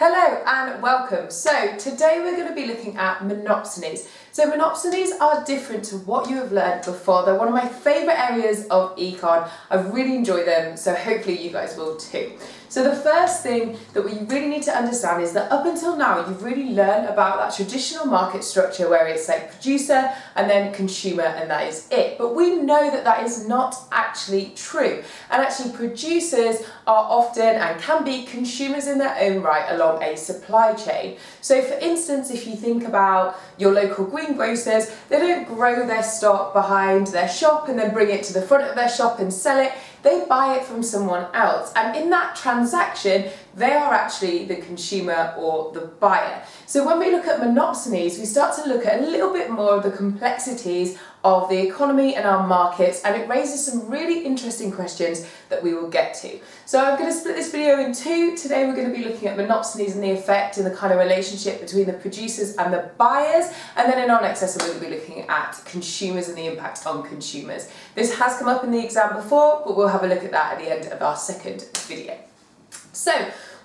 Hello and welcome. So today we're going to be looking at monopsonies. So monopsonies are different to what you have learned before. They're one of my favourite areas of econ. I really enjoy them, so hopefully you guys will too. So the first thing that we really need to understand is that up until now you've really learned about that traditional market structure where it's like producer and then consumer and that is it. But we know that that is not actually true. And actually producers are often and can be consumers in their own right along a supply chain. So for instance, if you think about your local greengrocers, they don't grow their stock behind their shop and then bring it to the front of their shop and sell it. They buy it from someone else, and in that transaction they are actually the consumer or the buyer. So when we look at monopsonies, we start to look at a little bit more of the complexities of the economy and our markets, and it raises some really interesting questions that we will get to. So I'm going to split this video in two. Today we're going to be looking at monopsonies and the effect and the kind of relationship between the producers and the buyers, and then in our next lesson we're going to be looking at consumers and the impact on consumers. This has come up in the exam before, but we'll have a look at that at the end of our second video. So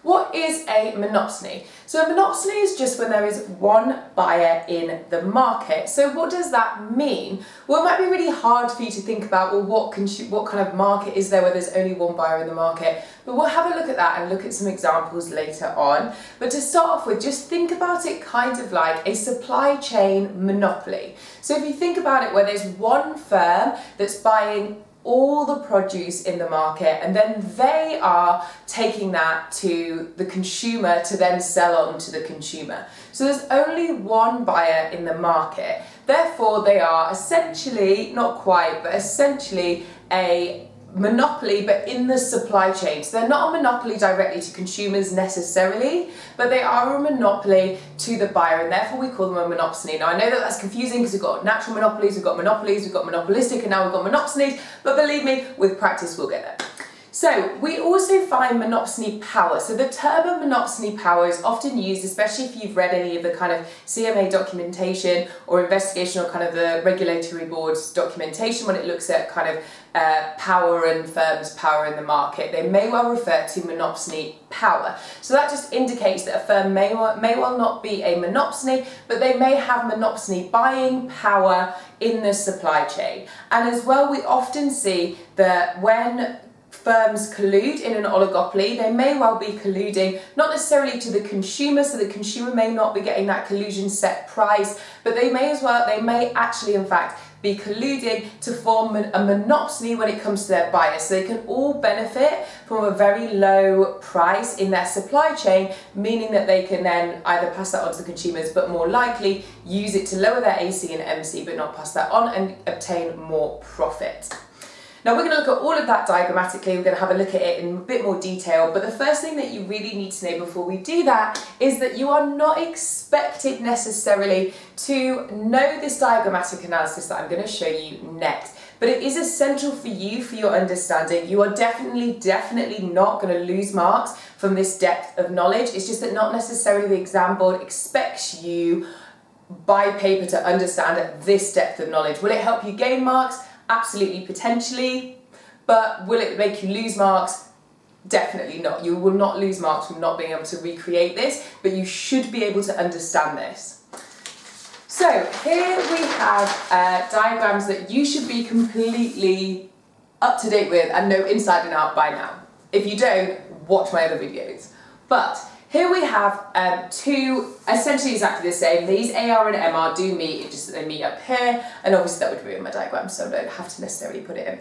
what is a monopsony? So a monopsony is just when there is one buyer in the market. So what does that mean? Well, it might be really hard for you to think about, well, what kind of market is there where there's only one buyer in the market? But we'll have a look at that and look at some examples later on. But to start off with, just think about it kind of like a supply chain monopoly. So if you think about it where there's one firm that's buying all the produce in the market, and then they are taking that to the consumer to then sell on to the consumer. So there's only one buyer in the market. Therefore, they are essentially, not quite, but essentially a monopoly, but in the supply chain. So they're not a monopoly directly to consumers necessarily, but they are a monopoly to the buyer, and therefore we call them a monopsony. Now I know that that's confusing because we've got natural monopolies, we've got monopolistic, and now we've got monopsonies, but believe me, with practice we'll get there. So we also find monopsony power. So the term of monopsony power is often used, especially if you've read any of the kind of CMA documentation or investigation or kind of the regulatory board's documentation when it looks at kind of power and firms' power in the market. They may well refer to monopsony power. So that just indicates that a firm may well not be a monopsony, but they may have monopsony buying power in the supply chain. And as well, we often see that when firms collude in an oligopoly, they may well be colluding not necessarily to the consumer, so the consumer may not be getting that collusion set price, but they may actually in fact be colluding to form a monopsony when it comes to their buyers. So they can all benefit from a very low price in their supply chain, meaning that they can then either pass that on to the consumers, but more likely use it to lower their AC and MC, but not pass that on and obtain more profit. Now we're going to look at all of that diagrammatically, we're going to have a look at it in a bit more detail, but the first thing that you really need to know before we do that is that you are not expected necessarily to know this diagrammatic analysis that I'm going to show you next. But it is essential for you, for your understanding. You are definitely not going to lose marks from this depth of knowledge. It's just that not necessarily the exam board expects you by paper to understand this depth of knowledge. Will it help you gain marks? Absolutely, potentially, but will it make you lose marks? Definitely not. You will not lose marks from not being able to recreate this, but you should be able to understand this. So here we have diagrams that you should be completely up to date with and know inside and out by now. If you don't, watch my other videos. But here we have two essentially exactly the same. These AR and MR do meet, it's just that they meet up here, and obviously that would ruin my diagram, so I don't have to necessarily put it in.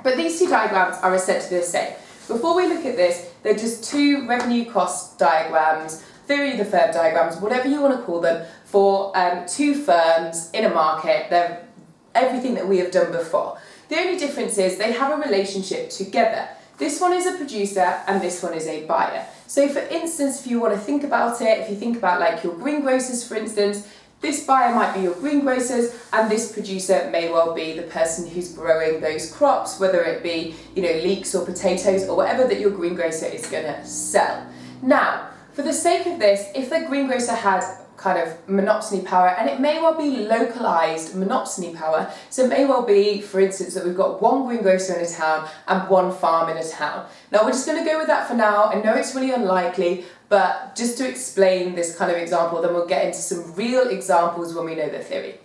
But these two diagrams are essentially the same. Before we look at this, they're just two revenue cost diagrams, theory of the firm diagrams, whatever you want to call them, for two firms in a market. They're everything that we have done before. The only difference is they have a relationship together. This one is a producer and this one is a buyer. So for instance, if you want to think about it, if you think about like your greengrocers for instance, this buyer might be your greengrocers and this producer may well be the person who's growing those crops, whether it be, leeks or potatoes or whatever that your greengrocer is going to sell. Now, for the sake of this, if the greengrocer had kind of monopsony power, and it may well be localized monopsony power. So it may well be, for instance, that we've got one greengrocer in a town and one farm in a town. Now we're just going to go with that for now. I know it's really unlikely, but just to explain this kind of example, then we'll get into some real examples when we know the theory.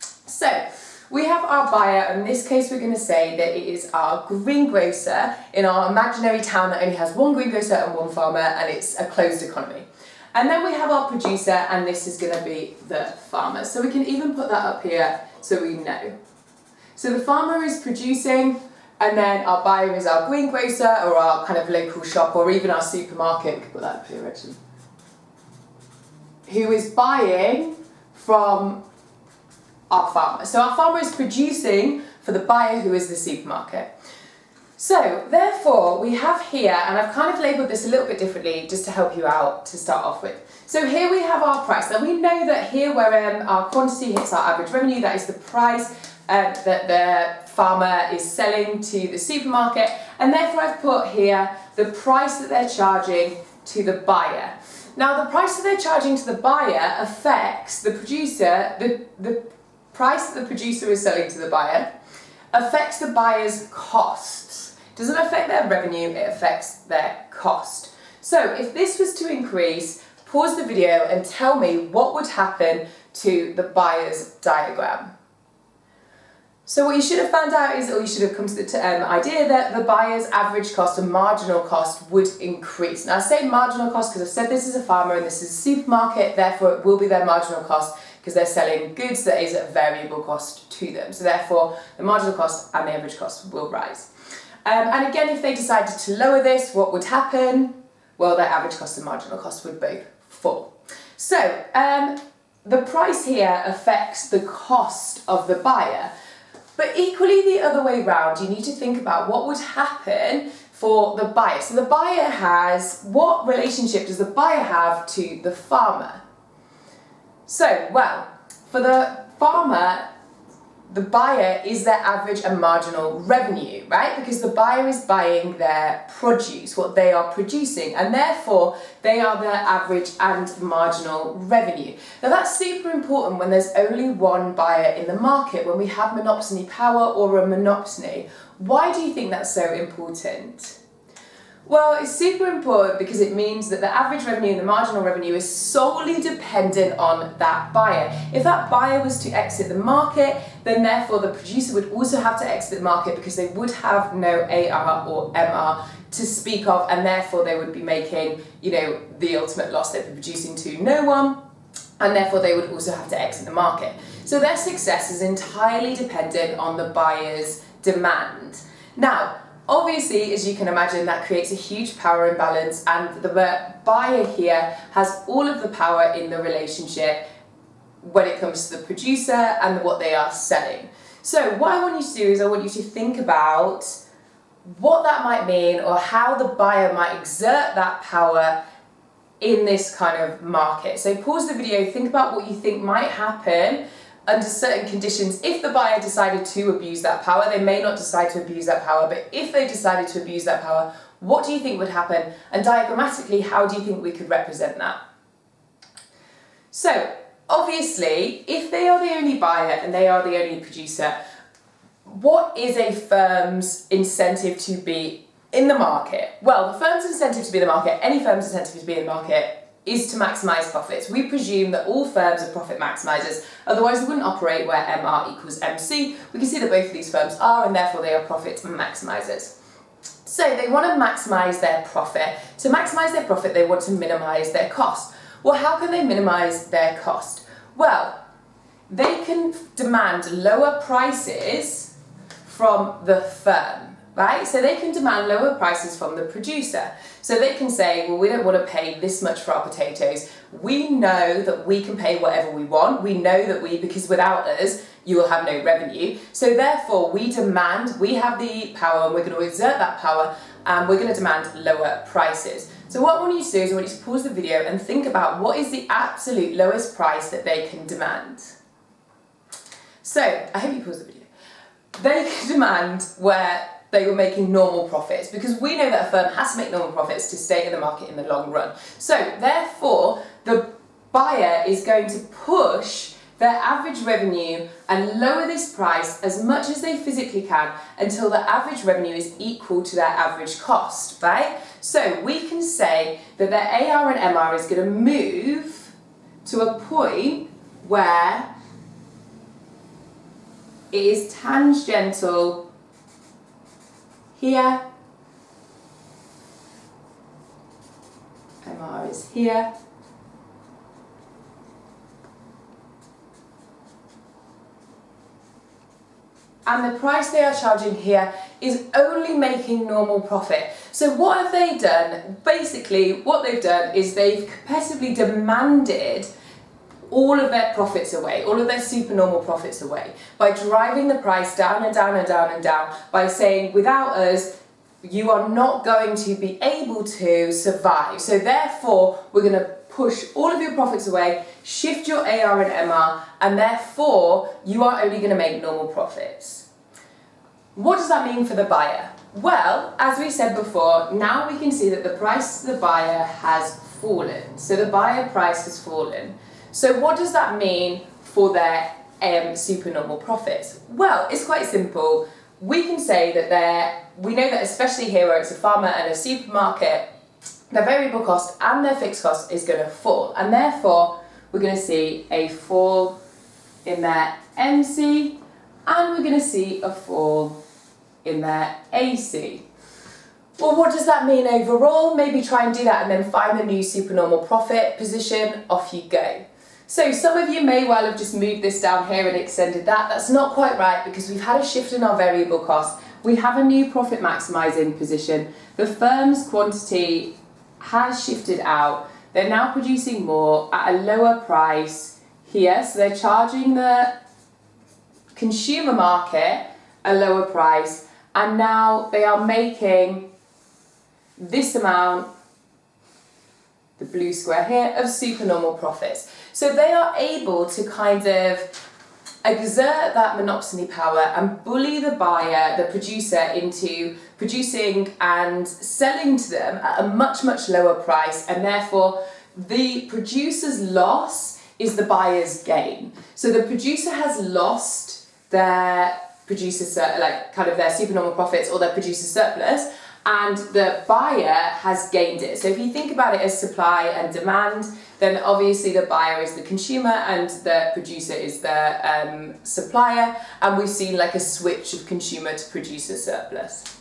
So we have our buyer, in this case we're going to say that it is our greengrocer in our imaginary town that only has one greengrocer and one farmer, and it's a closed economy. And then we have our producer, and this is going to be the farmer. So we can even put that up here so we know. So the farmer is producing, and then our buyer is our greengrocer or our kind of local shop or even our supermarket. We could put that up here actually. Who is buying from our farmer. So our farmer is producing for the buyer who is the supermarket. So therefore we have here, and I've kind of labelled this a little bit differently just to help you out to start off with. So here we have our price. Now we know that here where our quantity hits our average revenue, that is the price that the farmer is selling to the supermarket, and therefore I've put here the price that they're charging to the buyer. Now the price that they're charging to the buyer affects the producer, the price that the producer is selling to the buyer affects the buyer's costs. It doesn't affect their revenue, it affects their cost. So if this was to increase, pause the video and tell me what would happen to the buyer's diagram. So what you should have found out is, or you should have come to the idea that the buyer's average cost and marginal cost would increase. Now I say marginal cost because I've said this is a farmer and this is a supermarket, therefore it will be their marginal cost because they're selling goods that is at variable cost to them. So therefore the marginal cost and the average cost will rise. And again, if they decided to lower this, what would happen? Well, their average cost and marginal cost would both fall. So the price here affects the cost of the buyer. But equally the other way round, you need to think about what would happen for the buyer. So the buyer has, what relationship does the buyer have to the farmer? So, well, for the farmer, the buyer is their average and marginal revenue, right? Because the buyer is buying their produce, what they are producing, and therefore they are their average and marginal revenue. Now that's super important when there's only one buyer in the market, when we have monopsony power or a monopsony. Why do you think that's so important? Well, it's super important because it means that the average revenue and the marginal revenue is solely dependent on that buyer. If that buyer was to exit the market, then therefore the producer would also have to exit the market because they would have no AR or MR to speak of, and therefore they would be making, you know, the ultimate loss. They'd be producing to no one, and therefore they would also have to exit the market. So their success is entirely dependent on the buyer's demand. Now, obviously, as you can imagine, that creates a huge power imbalance, and the buyer here has all of the power in the relationship when it comes to the producer and what they are selling. So what I want you to do is I want you to think about what that might mean, or how the buyer might exert that power in this kind of market. So pause the video, think about what you think might happen under certain conditions. If the buyer decided to abuse that power, they may not decide to abuse that power, but if they decided to abuse that power, what do you think would happen? And diagrammatically, how do you think we could represent that? So obviously, if they are the only buyer and they are the only producer, what is a firm's incentive to be in the market? Well, the firm's incentive to be in the market, any firm's incentive to be in the market, is to maximise profits. We presume that all firms are profit maximisers, otherwise they wouldn't operate where MR equals MC. We can see that both of these firms are, and therefore they are profit maximisers. So they want to maximise their profit. To maximise their profit, they want to minimise their cost. Well, how can they minimise their cost? Well, they can demand lower prices from the firm, right? So they can demand lower prices from the producer. So they can say, well, we don't want to pay this much for our potatoes. We know that we can pay whatever we want. We know that because without us, you will have no revenue. So therefore, we have the power, and we're going to exert that power, and we're going to demand lower prices. So what I want you to do is I want you to pause the video and think about what is the absolute lowest price that they can demand. So, I hope you pause the video. They can demand where they were making normal profits, because we know that a firm has to make normal profits to stay in the market in the long run. So therefore, the buyer is going to push their average revenue and lower this price as much as they physically can until the average revenue is equal to their average cost, right? So we can say that their AR and MR is going to move to a point where it is tangential here, MR is here, and the price they are charging here is only making normal profit. So what have they done? Basically, what they've done is they've competitively demanded all of their profits away, all of their supernormal profits away, by driving the price down and down and down and down, by saying, without us, you are not going to be able to survive. So therefore, we're going to push all of your profits away, shift your AR and MR, and therefore, you are only going to make normal profits. What does that mean for the buyer? Well, as we said before, now we can see that the price to the buyer has fallen. So the buyer price has fallen. So what does that mean for their supernormal profits? Well, it's quite simple. We can say that we know that especially here where it's a farmer and a supermarket, their variable cost and their fixed cost is going to fall. And therefore, we're going to see a fall in their MC, and we're going to see a fall in their AC. Well, what does that mean overall? Maybe try and do that and then find the new supernormal profit position, off you go. So some of you may well have just moved this down here and extended that. That's not quite right because we've had a shift in our variable cost. We have a new profit maximising position. The firm's quantity has shifted out. They're now producing more at a lower price here. So they're charging the consumer market a lower price, and now they are making this amount, the blue square here, of supernormal profits. So they are able to kind of exert that monopsony power and bully the buyer, the producer, into producing and selling to them at a much, much lower price, and therefore the producer's loss is the buyer's gain. So the producer has lost their their supernormal profits or their producer surplus, and the buyer has gained it. So if you think about it as supply and demand, then obviously the buyer is the consumer and the producer is the supplier, and we've seen like a switch of consumer to producer surplus.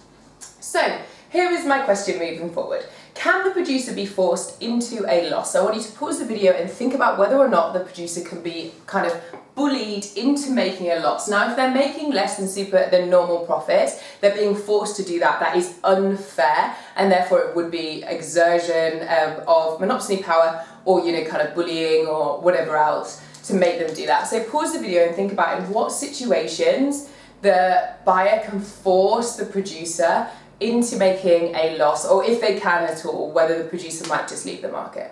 So here is my question moving forward. Can the producer be forced into a loss? So I want you to pause the video and think about whether or not the producer can be kind of bullied into making a loss. Now, if they're making less than normal profits, they're being forced to do that. That is unfair, and therefore it would be exertion of monopsony power, or kind of bullying or whatever else to make them do that. So pause the video and think about in what situations the buyer can force the producer into making a loss, or if they can at all, whether the producer might just leave the market.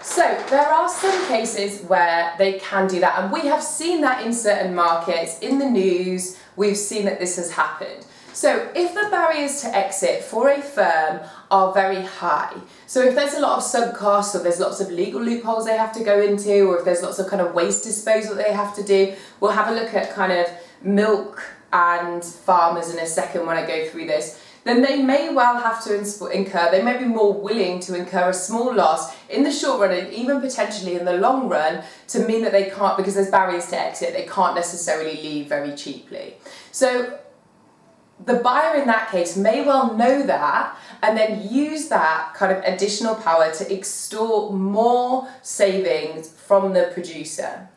So there are some cases where they can do that, and we have seen that in certain markets, in the news, we've seen that this has happened. So if the barriers to exit for a firm are very high, so if there's a lot of sunk costs, or there's lots of legal loopholes they have to go into, or if there's lots of kind of waste disposal they have to do, we'll have a look at kind of milk and farmers in a second when I go through this, then they may well have to incur, they may be more willing to incur a small loss in the short run and even potentially in the long run to mean that they can't, because there's barriers to exit, they can't necessarily leave very cheaply. So the buyer in that case may well know that and then use that kind of additional power to extort more savings from the producer.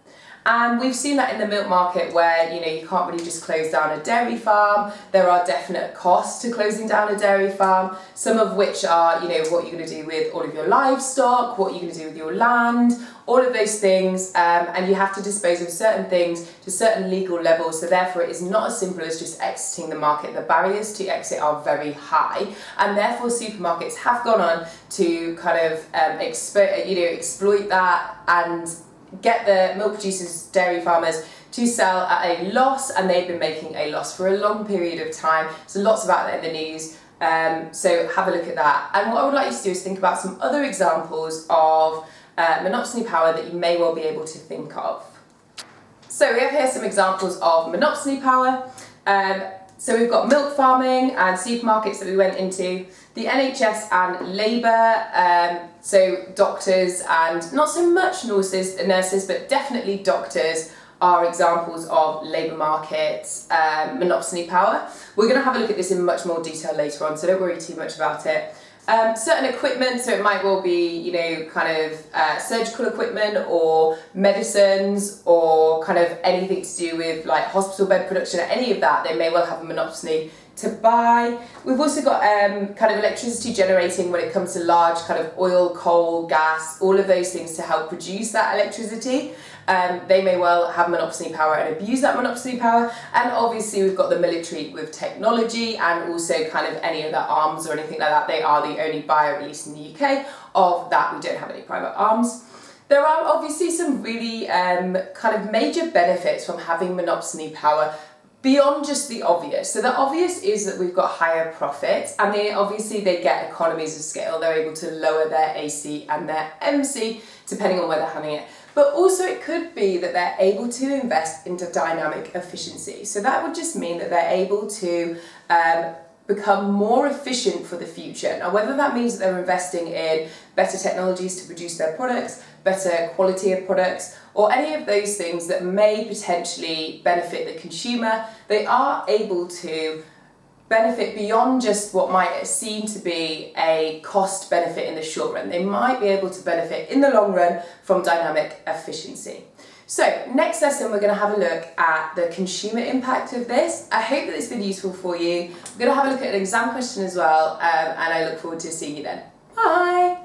And we've seen that in the milk market where, you can't really just close down a dairy farm. There are definite costs to closing down a dairy farm, some of which are, what you're going to do with all of your livestock, what you're going to do with your land, all of those things, and you have to dispose of certain things to certain legal levels, so therefore it is not as simple as just exiting the market. The barriers to exit are very high, and therefore supermarkets have gone on to kind of exploit that and get the milk producers, dairy farmers to sell at a loss, and they've been making a loss for a long period of time. So lots about that in the news, so have a look at that. And what I would like you to do is think about some other examples of monopsony power that you may well be able to think of. So we have here some examples of monopsony power. So we've got milk farming and supermarkets that we went into, the NHS and labour, so doctors and not so much nurses, but definitely doctors are examples of labour market monopsony power. We're going to have a look at this in much more detail later on, so don't worry too much about it. Certain equipment, so it might well be, you know, kind of surgical equipment or medicines or kind of anything to do with like hospital bed production or any of that, they may well have a monopsony to buy. We've also got kind of electricity generating when it comes to large kind of oil, coal, gas, all of those things to help produce that electricity. They may well have monopsony power and abuse that monopsony power. And obviously we've got the military with technology and also kind of any other arms or anything like that. They are the only buyer, at least in the UK, of that. We don't have any private arms. There are obviously some really kind of major benefits from having monopsony power beyond just the obvious. So the obvious is that we've got higher profits, and obviously they get economies of scale. They're able to lower their AC and their MC depending on where they're having it. But also it could be that they're able to invest into dynamic efficiency. So that would just mean that they're able to become more efficient for the future. Now, whether that means that they're investing in better technologies to produce their products, better quality of products, or any of those things that may potentially benefit the consumer, they are able to benefit beyond just what might seem to be a cost benefit in the short run. They might be able to benefit in the long run from dynamic efficiency. So next lesson, we're going to have a look at the consumer impact of this. I hope that it's been useful for you. We're going to have a look at an exam question as well, and I look forward to seeing you then. Bye!